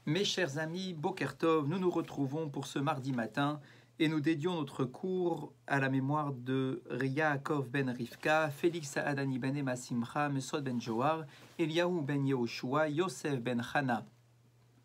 Mes chers amis, Boker Tov, nous nous retrouvons pour ce mardi matin et nous dédions notre cours à la mémoire de Yaakov ben Rivka, Félix Adani ben Emma Simcha, Mesod ben Johar, Eliyahu ben Yehoshua, Yosef ben Hana,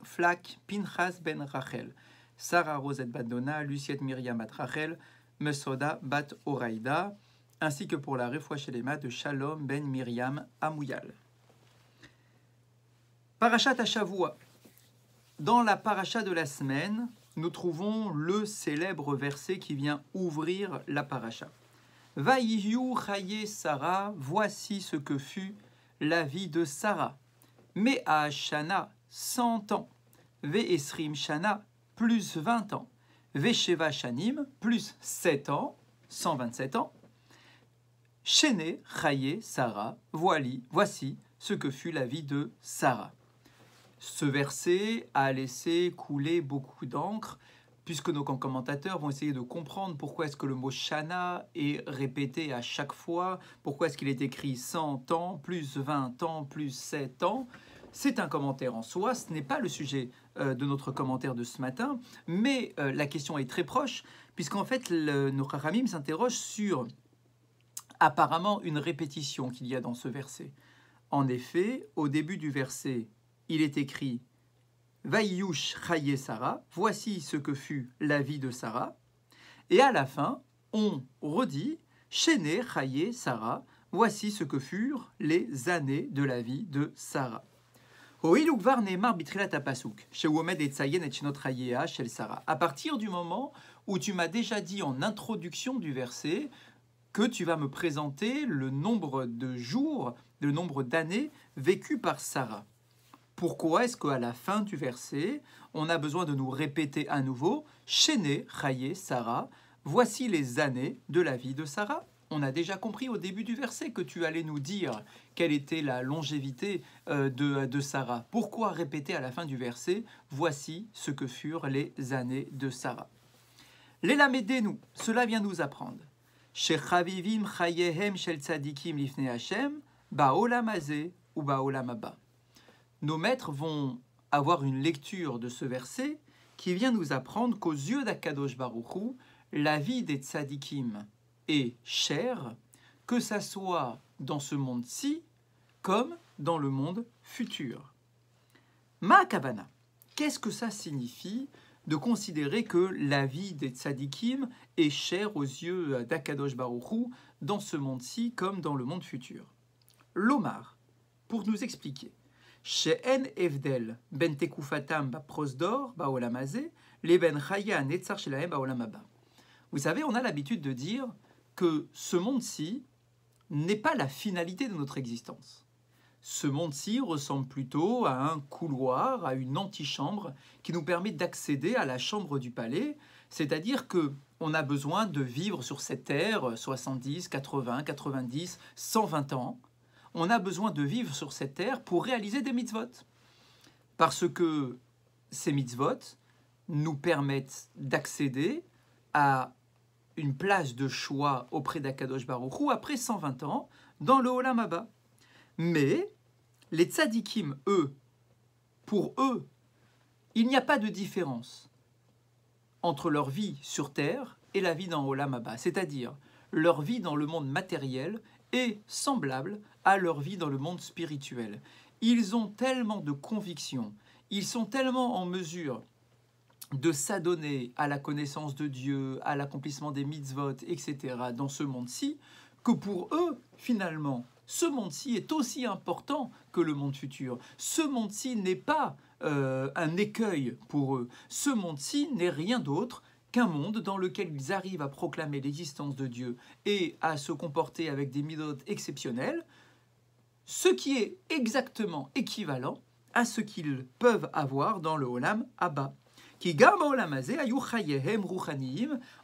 Flak, Pinchas ben Rachel, Sarah Rosette bat Donna, Luciette Myriam bat Rachel, Mesoda bat Oraïda, ainsi que pour la Refoua Shelema de Shalom ben Myriam Amouyal. Parashat Hashavua. Dans la paracha de la semaine, nous trouvons le célèbre verset qui vient ouvrir la paracha. Vayiyu chaye Sarah, voici ce que fut la vie de Sarah. Mea Shana, 100 ans. Ve'esrim Shana, plus 20 ans. Ve'sheva Shanim, plus 7 ans, 127 ans. Shene chaye Sarah, voici ce que fut la vie de Sarah. Ce verset a laissé couler beaucoup d'encre, puisque nos commentateurs vont essayer de comprendre pourquoi est-ce que le mot Shana est répété à chaque fois, pourquoi est-ce qu'il est écrit 100 ans, plus 20 ans, plus 7 ans. C'est un commentaire en soi, ce n'est pas le sujet de notre commentaire de ce matin, mais la question est très proche, puisqu'en fait, nos Chachamim s'interrogent sur apparemment une répétition qu'il y a dans ce verset. En effet, au début du verset, il est écrit « Vaïyush chaye Sarah », voici ce que fut la vie de Sarah. Et à la fin, on redit « Shene chaye Sarah », voici ce que furent les années de la vie de Sarah. À partir du moment où tu m'as déjà dit en introduction du verset que tu vas me présenter le nombre de jours, le nombre d'années vécues par Sarah. Pourquoi est-ce qu'à la fin du verset, on a besoin de nous répéter à nouveau « Shene chaye Sarah », voici les années de la vie de Sarah. On a déjà compris au début du verset que tu allais nous dire quelle était la longévité de Sarah. Pourquoi répéter à la fin du verset « Voici ce que furent les années de Sarah ». L'élamedenu, cela vient nous apprendre « Shechavivim chayehem shel tzadikim lifnei Hashem, ba'olam hazeh ou ba'olam haba ». Nos maîtres vont avoir une lecture de ce verset qui vient nous apprendre qu'aux yeux d'Akadosh Baruch Hu, la vie des tzadikim est chère, que ça soit dans ce monde-ci comme dans le monde futur. Ma kavana, qu'est-ce que ça signifie de considérer que la vie des tzadikim est chère aux yeux d'Akadosh Baruch Hu dans ce monde-ci comme dans le monde futur? L'Omar, pour nous expliquer. She'en evdel ben tekufatam ba prosdor ba olam hazeh le ben chaya netzar shelahem ba olam haba. Vous savez, on a l'habitude de dire que ce monde-ci n'est pas la finalité de notre existence. Ce monde-ci ressemble plutôt à un couloir, à une antichambre qui nous permet d'accéder à la chambre du palais, c'est-à-dire que on a besoin de vivre sur cette terre 70, 80, 90, 120 ans. On a besoin de vivre sur cette terre pour réaliser des mitzvot. Parce que ces mitzvot nous permettent d'accéder à une place de choix auprès d'Akadosh Baruch Hu après 120 ans dans le Olam Haba. Mais les tzadikim, eux, pour eux, il n'y a pas de différence entre leur vie sur terre et la vie dans Olam Haba. C'est-à-dire, leur vie dans le monde matériel est semblable à leur vie dans le monde spirituel. Ils ont tellement de convictions, ils sont tellement en mesure de s'adonner à la connaissance de Dieu, à l'accomplissement des mitzvot, etc., dans ce monde-ci, que pour eux, finalement, ce monde-ci est aussi important que le monde futur. Ce monde-ci n'est pas un écueil pour eux. Ce monde-ci n'est rien d'autre qu'un monde dans lequel ils arrivent à proclamer l'existence de Dieu et à se comporter avec des midot exceptionnels, ce qui est exactement équivalent à ce qu'ils peuvent avoir dans le Olam Haba.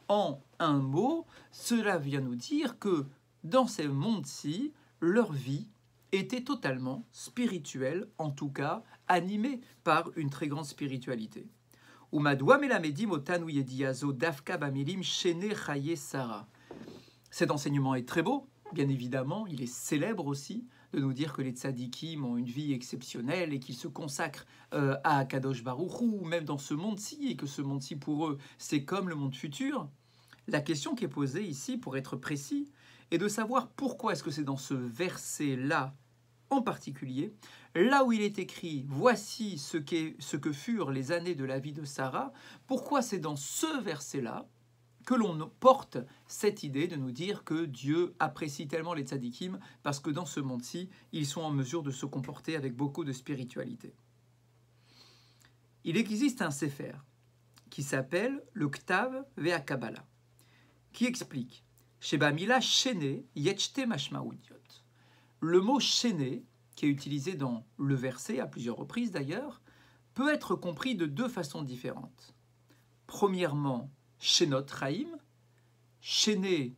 En un mot, cela vient nous dire que dans ces mondes-ci, leur vie était totalement spirituelle, en tout cas animée par une très grande spiritualité. Cet enseignement est très beau, bien évidemment, il est célèbre aussi, de nous dire que les tzadikim ont une vie exceptionnelle et qu'ils se consacrent à Kadosh Baruch Hu, ou même dans ce monde-ci, et que ce monde-ci pour eux, c'est comme le monde futur. La question qui est posée ici, pour être précis, est de savoir pourquoi est-ce que c'est dans ce verset-là, en particulier, là où il est écrit « Voici ce que furent les années de la vie de Sarah », pourquoi c'est dans ce verset-là que l'on porte cette idée de nous dire que Dieu apprécie tellement les tzadikim parce que dans ce monde-ci, ils sont en mesure de se comporter avec beaucoup de spiritualité. Il existe un sefer qui s'appelle le Ktav Ve'Akabbalah, qui explique « Sheba mila shene yechte mashmaoudiot ». Le mot « shene », qui est utilisé dans le verset, à plusieurs reprises d'ailleurs, peut être compris de deux façons différentes. Premièrement, Shenot Chaim. Shene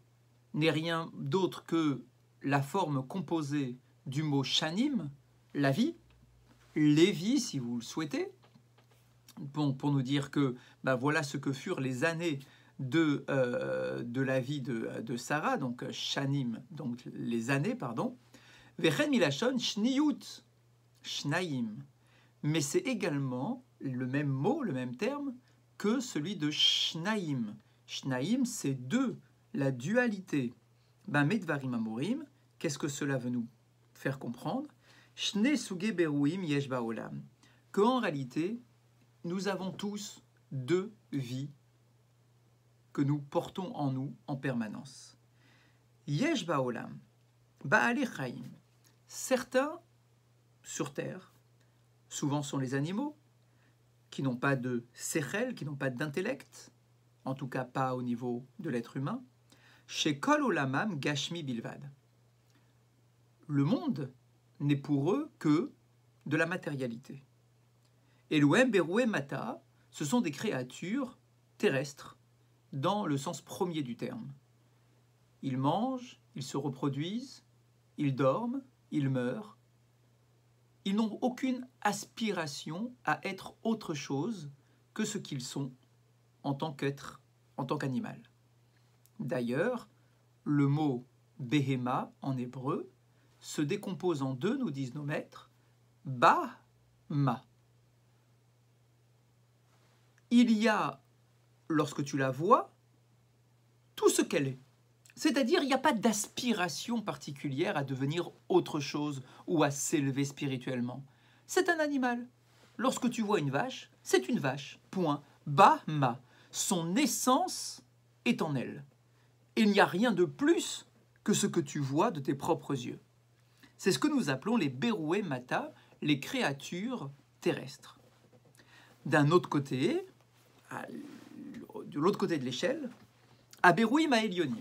n'est rien d'autre que la forme composée du mot Shanim, la vie, les vies si vous le souhaitez. Bon, pour nous dire que voilà ce que furent les années de la vie de Sarah, donc Shanim, donc les années, pardon. Vechen milashon shniyut, shnaim. Mais c'est également le même mot, le même terme, que celui de shnaim. Shnaim, c'est deux, la dualité. Medvarim amorim, qu'est-ce que cela veut nous faire comprendre? Shne suge beruim yesh baolam. Qu'en réalité, nous avons tous deux vies que nous portons en nous en permanence. Yesh baolam, ba'ale chaim. Certains, sur terre, souvent sont les animaux, qui n'ont pas de sechel, qui n'ont pas d'intellect, en tout cas pas au niveau de l'être humain, chez kol olamam gashmi bilvad. Le monde n'est pour eux que de la matérialité. Elohim beroué mata, ce sont des créatures terrestres, dans le sens premier du terme. Ils mangent, ils se reproduisent, ils dorment, ils meurent. Ils n'ont aucune aspiration à être autre chose que ce qu'ils sont en tant qu'être, en tant qu'animal. D'ailleurs, le mot behema en hébreu se décompose en deux, nous disent nos maîtres, ba, ma. Il y a, lorsque tu la vois, tout ce qu'elle est. C'est-à-dire, il n'y a pas d'aspiration particulière à devenir autre chose ou à s'élever spirituellement. C'est un animal. Lorsque tu vois une vache, c'est une vache. Point. Ba, ma. Son essence est en elle. Il n'y a rien de plus que ce que tu vois de tes propres yeux. C'est ce que nous appelons les Beroué Mata, les créatures terrestres. D'un autre côté, de l'autre côté de l'échelle, à Berouim Maélionim,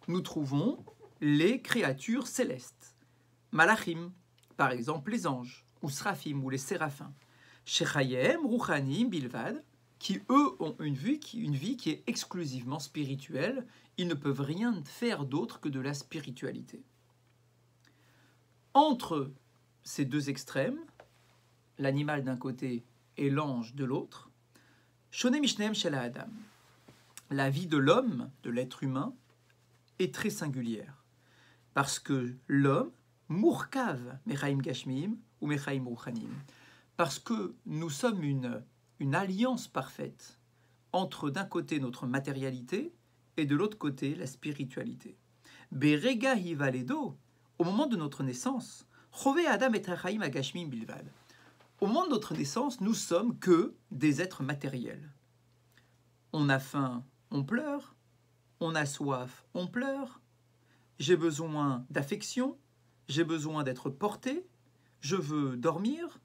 nous trouvons les créatures célestes. Malachim, par exemple les anges, ou Srafim, ou les séraphins. Shechayem, Ruchanim, Bilvad, qui eux ont une vie qui est exclusivement spirituelle. Ils ne peuvent rien faire d'autre que de la spiritualité. Entre ces deux extrêmes, l'animal d'un côté et l'ange de l'autre, Shone Mishneem Shel Adam. La vie de l'homme, de l'être humain, est très singulière. Parce que l'homme, Mourkav, Mechaim Gashmim ou Mechaim Ruchanim, parce que nous sommes une alliance parfaite entre d'un côté notre matérialité et de l'autre côté la spiritualité. Berega Hivaledo, au moment de notre naissance, Chove Adam et Chaim Agashmim Bilvad. Au moment de notre naissance, nous sommes que des êtres matériels. On a faim, on pleure. On a soif, on pleure. J'ai besoin d'affection. J'ai besoin d'être porté. Je veux dormir.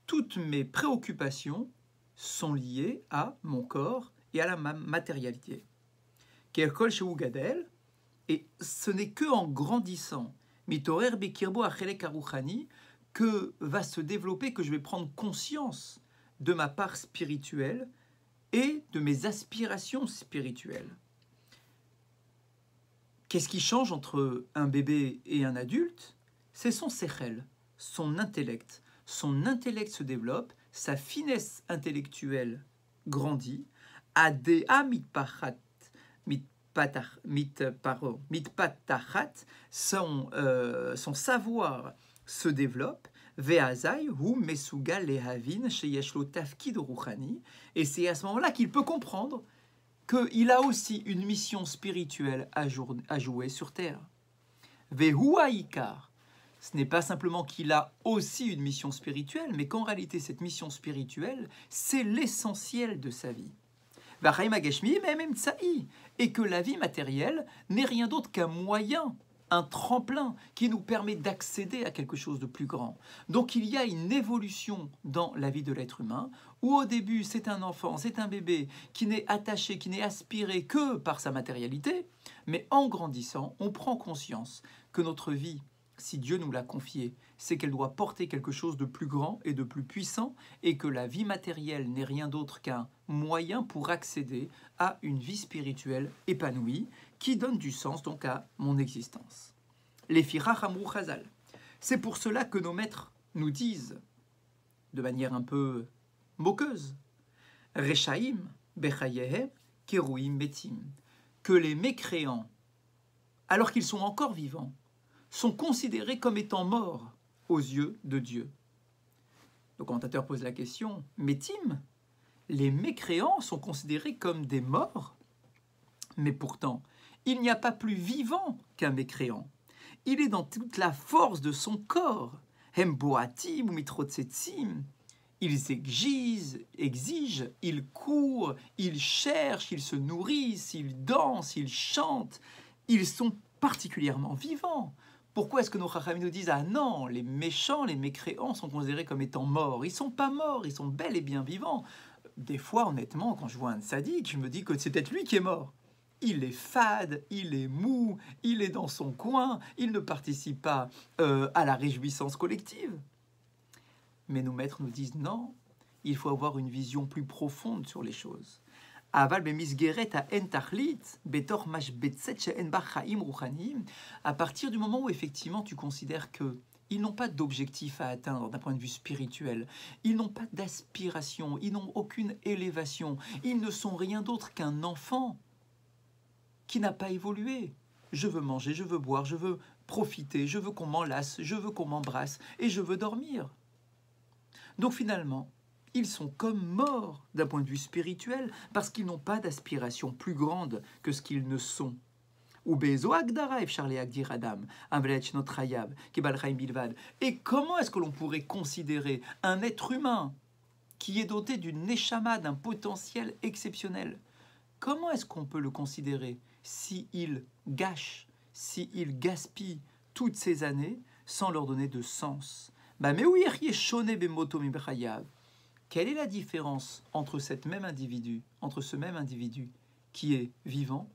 Toutes mes préoccupations sont liées à mon corps et à la matérialité. Kerkol chez Ugadel, et ce n'est que en grandissant, mitorer bekirbo achelek aruchani, que va se développer, que je vais prendre conscience de ma part spirituelle et de mes aspirations spirituelles. Qu'est-ce qui change entre un bébé et un adulte? C'est son sechel, son intellect. Son intellect se développe, sa finesse intellectuelle grandit, adea mitpachat mitpatachat, son savoir se développe. Ve'azai hu mesugal lehavin sheyesh lo tafkid ruchani, et c'est à ce moment-là qu'il peut comprendre qu'il a aussi une mission spirituelle à jouer sur terre. Ve'hu ha'ikar, ce n'est pas simplement qu'il a aussi une mission spirituelle, mais qu'en réalité cette mission spirituelle, c'est l'essentiel de sa vie. Et que la vie matérielle n'est rien d'autre qu'un moyen, un tremplin qui nous permet d'accéder à quelque chose de plus grand. Donc il y a une évolution dans la vie de l'être humain, où au début c'est un enfant, c'est un bébé qui n'est attaché, qui n'est aspiré que par sa matérialité, mais en grandissant, on prend conscience que notre vie, si Dieu nous l'a confiée, c'est qu'elle doit porter quelque chose de plus grand et de plus puissant, et que la vie matérielle n'est rien d'autre qu'un moyen pour accéder à une vie spirituelle épanouie, qui donne du sens donc à mon existence. Les Firach Amrou Chazal. C'est pour cela que nos maîtres nous disent, de manière un peu moqueuse, Rechaim bechayehem keruim betim, que les mécréants, alors qu'ils sont encore vivants, sont considérés comme étant morts aux yeux de Dieu. Le commentateur pose la question, Métim, les mécréants sont considérés comme des morts, mais pourtant, il n'y a pas plus vivant qu'un mécréant. Il est dans toute la force de son corps. Hemboatim ou mitrotsetsim. Ils exigent, ils courent, ils cherchent, ils se nourrissent, ils dansent, ils chantent. Ils sont particulièrement vivants. Pourquoi est-ce que nos chachamim nous disent « Ah non, les méchants, les mécréants sont considérés comme étant morts ». Ils ne sont pas morts, ils sont bel et bien vivants. Des fois, honnêtement, quand je vois un sadique, je me dis que c'est peut-être lui qui est mort. Il est fade, il est mou, il est dans son coin, il ne participe pas à la réjouissance collective. Mais nos maîtres nous disent « Non, il faut avoir une vision plus profonde sur les choses ». À partir du moment où effectivement tu considères qu'ils n'ont pas d'objectif à atteindre d'un point de vue spirituel, ils n'ont pas d'aspiration, ils n'ont aucune élévation, ils ne sont rien d'autre qu'un enfant qui n'a pas évolué. Je veux manger, je veux boire, je veux profiter, je veux qu'on m'enlace, je veux qu'on m'embrasse et je veux dormir. Donc finalement, ils sont comme morts d'un point de vue spirituel parce qu'ils n'ont pas d'aspiration plus grande que ce qu'ils ne sont. Et comment est-ce que l'on pourrait considérer un être humain qui est doté d'une neshama, d'un potentiel exceptionnel? Comment est-ce qu'on peut le considérer s'il gâche, s'il gaspille toutes ces années sans leur donner de sens? Quelle est la différence entre ce même individu qui est vivant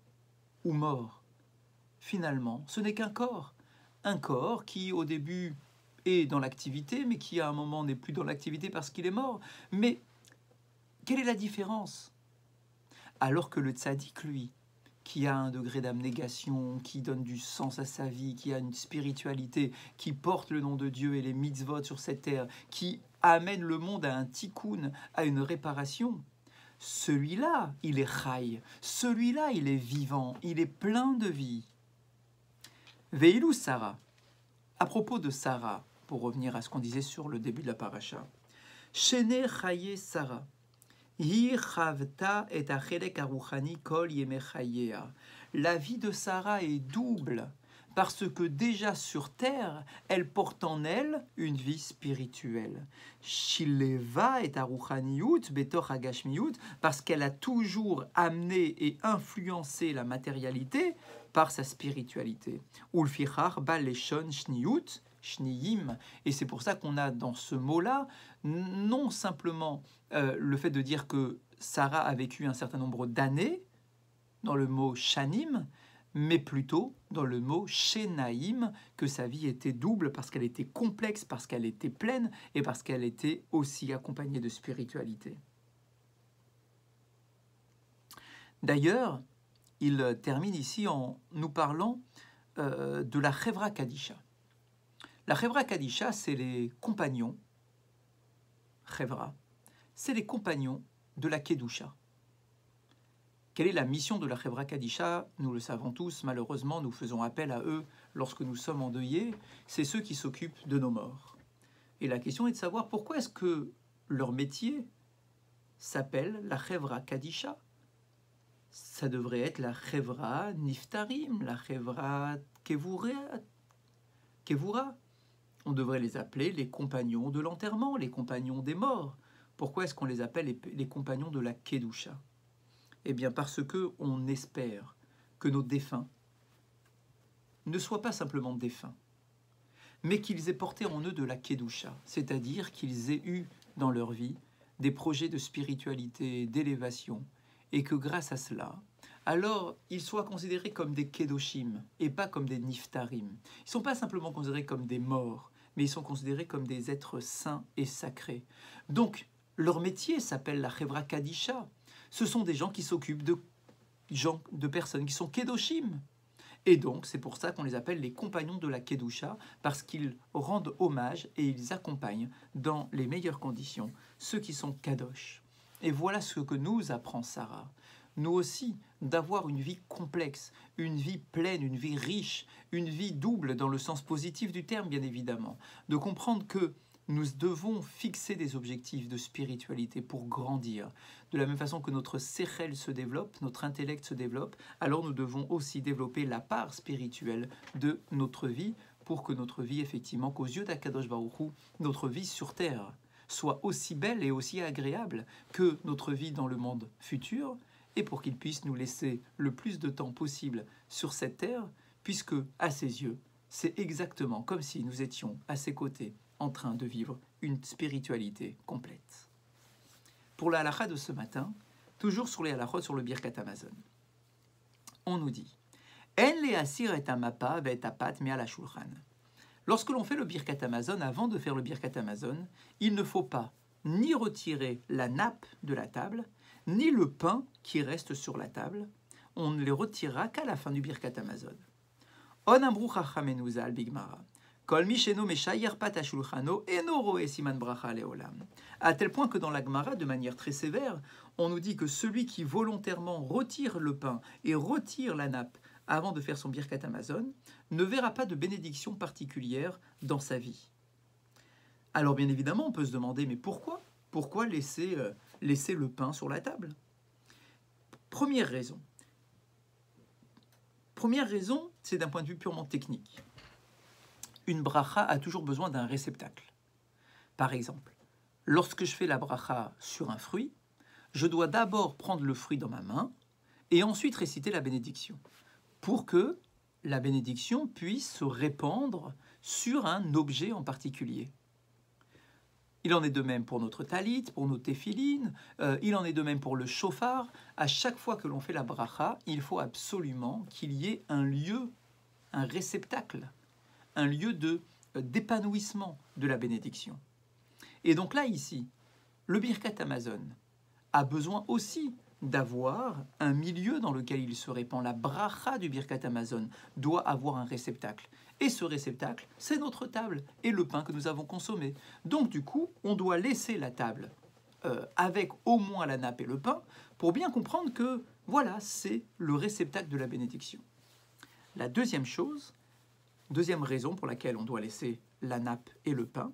ou mort? Finalement, ce n'est qu'un corps qui au début est dans l'activité, mais qui à un moment n'est plus dans l'activité parce qu'il est mort. Mais quelle est la différence? Alors que le tzaddik, lui, qui a un degré d'abnégation, qui donne du sens à sa vie, qui a une spiritualité, qui porte le nom de Dieu et les mitzvot sur cette terre, qui amène le monde à un tikkun, à une réparation, celui-là, il est chai, celui-là, il est vivant, il est plein de vie. Veilou Sarah, à propos de Sarah, pour revenir à ce qu'on disait sur le début de la paracha, Shene chaye Sarah, hi chavta et achelek aruchani kol yeme chayea. La vie de Sarah est double, parce que déjà sur terre, elle porte en elle une vie spirituelle. Shileva et aruchaniyut betor agashmiyut, parce qu'elle a toujours amené et influencé la matérialité par sa spiritualité. Ulfichar baleshon shniyut, shniyim. Et c'est pour ça qu'on a dans ce mot-là, non simplement le fait de dire que Sarah a vécu un certain nombre d'années, dans le mot shanim, mais plutôt dans le mot shenaïm, que sa vie était double parce qu'elle était complexe, parce qu'elle était pleine et parce qu'elle était aussi accompagnée de spiritualité. D'ailleurs, il termine ici en nous parlant de la Chevra Kadisha. La Chevra Kadisha, c'est les compagnons, Chevra, c'est les compagnons de la Kedusha. Quelle est la mission de la Chevra Kadisha? Nous le savons tous, malheureusement, nous faisons appel à eux lorsque nous sommes endeuillés. C'est ceux qui s'occupent de nos morts. Et la question est de savoir pourquoi est-ce que leur métier s'appelle la Chevra Kadisha? Ça devrait être la Chevra Niftarim, la Chevra Kevura. On devrait les appeler les compagnons de l'enterrement, les compagnons des morts. Pourquoi est-ce qu'on les appelle les compagnons de la Kedusha? Eh bien parce qu'on espère que nos défunts ne soient pas simplement défunts, mais qu'ils aient porté en eux de la Kedusha, c'est-à-dire qu'ils aient eu dans leur vie des projets de spiritualité, d'élévation, et que grâce à cela, alors ils soient considérés comme des Kedoshim et pas comme des Niftarim. Ils ne sont pas simplement considérés comme des morts, mais ils sont considérés comme des êtres saints et sacrés. Donc, leur métier s'appelle la Chevra Kadisha. Ce sont des gens qui s'occupent de personnes qui sont Kedoshim. Et donc, c'est pour ça qu'on les appelle les compagnons de la Kedusha, parce qu'ils rendent hommage et ils accompagnent dans les meilleures conditions ceux qui sont Kadosh. Et voilà ce que nous apprend Sarah. Nous aussi, d'avoir une vie complexe, une vie pleine, une vie riche, une vie double dans le sens positif du terme, bien évidemment. De comprendre que nous devons fixer des objectifs de spiritualité pour grandir. De la même façon que notre séchel se développe, notre intellect se développe, alors nous devons aussi développer la part spirituelle de notre vie pour que notre vie, effectivement, qu'aux yeux d'Akadosh Baruch Hu, notre vie sur terre soit aussi belle et aussi agréable que notre vie dans le monde futur, et pour qu'il puisse nous laisser le plus de temps possible sur cette terre, puisque, à ses yeux, c'est exactement comme si nous étions à ses côtés, en train de vivre une spiritualité complète. Pour la halakha de ce matin, toujours sur les halakhot sur le Birkat Hamazon, on nous dit En le asir et amapa ve et apat me ala shulchan. Lorsque l'on fait le Birkat Hamazon, avant de faire le Birkat Hamazon, il ne faut pas ni retirer la nappe de la table, ni le pain qui reste sur la table. On ne les retirera qu'à la fin du Birkat Hamazon. On amrou chachamenu zal bigmara. À tel point que dans la Gemara, de manière très sévère, on nous dit que celui qui volontairement retire le pain et retire la nappe avant de faire son Birkat Hamazon ne verra pas de bénédiction particulière dans sa vie. Alors bien évidemment, on peut se demander, mais pourquoi? Pourquoi laisser le pain sur la table? Première raison, c'est d'un point de vue purement technique. Une bracha a toujours besoin d'un réceptacle. Par exemple, lorsque je fais la bracha sur un fruit, je dois d'abord prendre le fruit dans ma main et ensuite réciter la bénédiction pour que la bénédiction puisse se répandre sur un objet en particulier. Il en est de même pour notre talit, pour nos téphilines, il en est de même pour le shofar. À chaque fois que l'on fait la bracha, il faut absolument qu'il y ait un lieu, un réceptacle, un lieu d'épanouissement de la bénédiction. Et donc là, ici, le Birkat Hamazon a besoin aussi d'avoir un milieu dans lequel il se répand. La bracha du Birkat Hamazon doit avoir un réceptacle. Et ce réceptacle, c'est notre table et le pain que nous avons consommé. Donc du coup, on doit laisser la table avec au moins la nappe et le pain pour bien comprendre que, voilà, c'est le réceptacle de la bénédiction. La deuxième raison pour laquelle on doit laisser la nappe et le pain,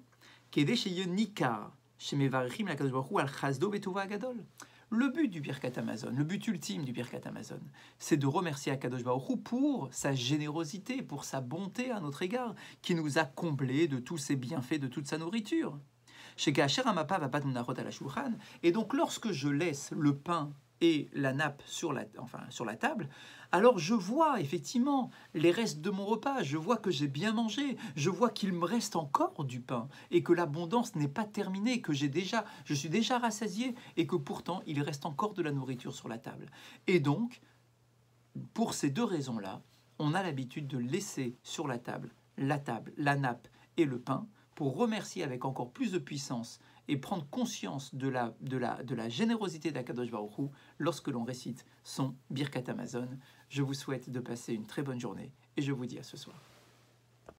le but du Birkat Hamazon, le but ultime du Birkat Hamazon, c'est de remercier Akadosh Baruch Hu pour sa générosité, pour sa bonté à notre égard, qui nous a comblés de tous ses bienfaits, de toute sa nourriture. Et donc lorsque je laisse le pain et la nappe sur la table, alors je vois effectivement les restes de mon repas, je vois que j'ai bien mangé, je vois qu'il me reste encore du pain et que l'abondance n'est pas terminée, que je suis déjà rassasié et que pourtant il reste encore de la nourriture sur la table. Et donc, pour ces deux raisons-là, on a l'habitude de laisser sur la table, la nappe et le pain pour remercier avec encore plus de puissance et prendre conscience de la générosité d'Akadosh Baruch Hu lorsque l'on récite son Birkat Hamazon. Je vous souhaite de passer une très bonne journée et je vous dis à ce soir.